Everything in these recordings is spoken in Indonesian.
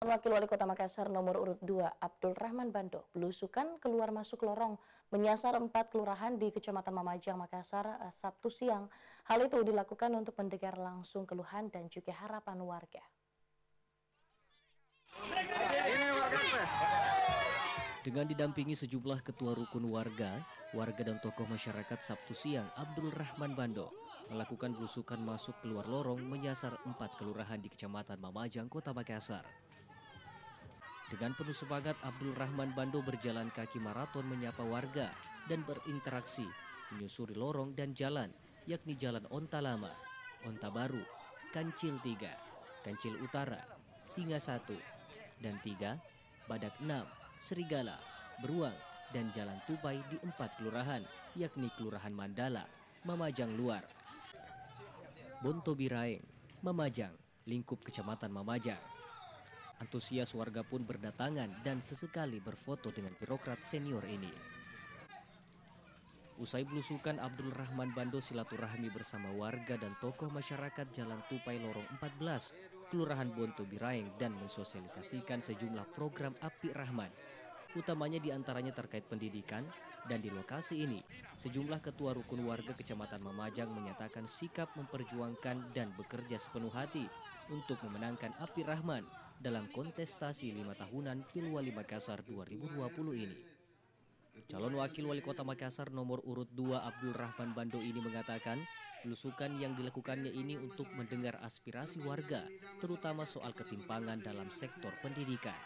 Wakil Wali Kota Makassar nomor urut 2, Abdul Rahman Bando, belusukan keluar masuk lorong menyasar 4 kelurahan di Kecamatan Mamajang, Makassar, Sabtu siang. Hal itu dilakukan untuk mendengar langsung keluhan dan juga harapan warga. Dengan didampingi sejumlah ketua rukun warga dan tokoh masyarakat Sabtu siang, Abdul Rahman Bando melakukan belusukan masuk keluar lorong menyasar 4 kelurahan di Kecamatan Mamajang, Kota Makassar. Dengan penuh semangat, Abdul Rahman Bando berjalan kaki maraton menyapa warga dan berinteraksi, menyusuri lorong dan jalan, yakni Jalan Onta Lama, Onta Baru, Kancil 3, Kancil Utara, Singa 1, dan 3, Badak 6, Serigala, Beruang, dan Jalan Tupai di 4 kelurahan, yakni Kelurahan Mandala, Mamajang Luar, Bontobiraeng, Mamajang, lingkup Kecamatan Mamajang. Antusias warga pun berdatangan dan sesekali berfoto dengan birokrat senior ini. Usai belusukan, Abdul Rahman Bando silaturahmi bersama warga dan tokoh masyarakat Jalan Tupai Lorong 14, Kelurahan Bontobiraeng, dan mensosialisasikan sejumlah program Api Rahman. Utamanya diantaranya terkait pendidikan, dan di lokasi ini, sejumlah ketua rukun warga Kecamatan Mamajang menyatakan sikap memperjuangkan dan bekerja sepenuh hati untuk memenangkan Api Rahman dalam kontestasi 5 tahunan Pilwali Makassar 2020 ini. Calon Wakil Wali Kota Makassar nomor urut 2 Abdul Rahman Bando ini mengatakan belusukan yang dilakukannya ini untuk mendengar aspirasi warga, terutama soal ketimpangan dalam sektor pendidikan.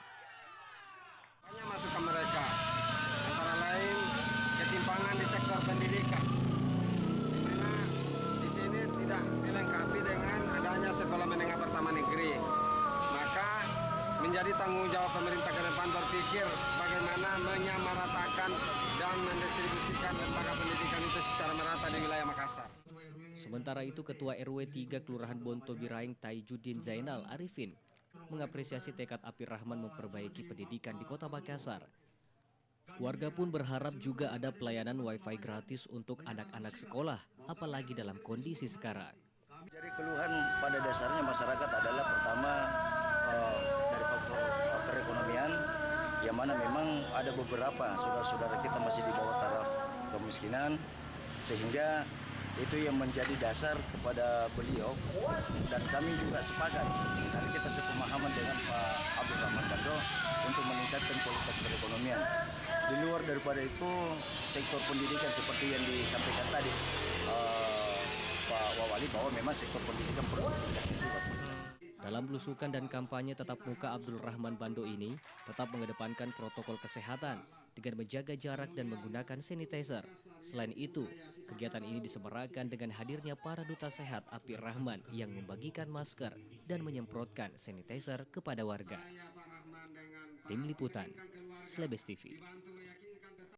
Hanya masuk ke mereka, antara lain ketimpangan di sektor pendidikan, di mana di sini tidak dilengkapi dengan adanya sekolah menengah pertama negeri. Maka menjadi tanggung jawab pemerintah ke depan berpikir bagaimana menyamaratakan dan mendistribusikan lembaga pendidikan itu secara merata di wilayah Makassar. Sementara itu, Ketua RW 3 Kelurahan Bontobiraeng Taijudin Zainal Arifin mengapresiasi tekad Api Rahman memperbaiki pendidikan di Kota Makassar. Warga pun berharap juga ada pelayanan wifi gratis untuk anak-anak sekolah, apalagi dalam kondisi sekarang. Jadi keluhan pada dasarnya masyarakat adalah pertama dari faktor perekonomian, yang mana memang ada beberapa saudara-saudara kita masih di bawah taraf kemiskinan, sehingga itu yang menjadi dasar kepada beliau, dan kami juga sepakat dan kita sepemahaman dengan Pak Abdul Rahman Bando untuk meningkatkan kualitas perekonomian. Di luar daripada itu, sektor pendidikan seperti yang disampaikan tadi Pak Wawali, bahwa memang sektor pendidikan perlu ditingkatkan. Dalam belusukan dan kampanye tatap muka, Abdul Rahman Bando ini tetap mengedepankan protokol kesehatan dengan menjaga jarak dan menggunakan sanitizer. Selain itu, kegiatan ini disemarakan dengan hadirnya para duta sehat Api Rahman yang membagikan masker dan menyemprotkan sanitizer kepada warga. Tim Liputan, Slebes TV.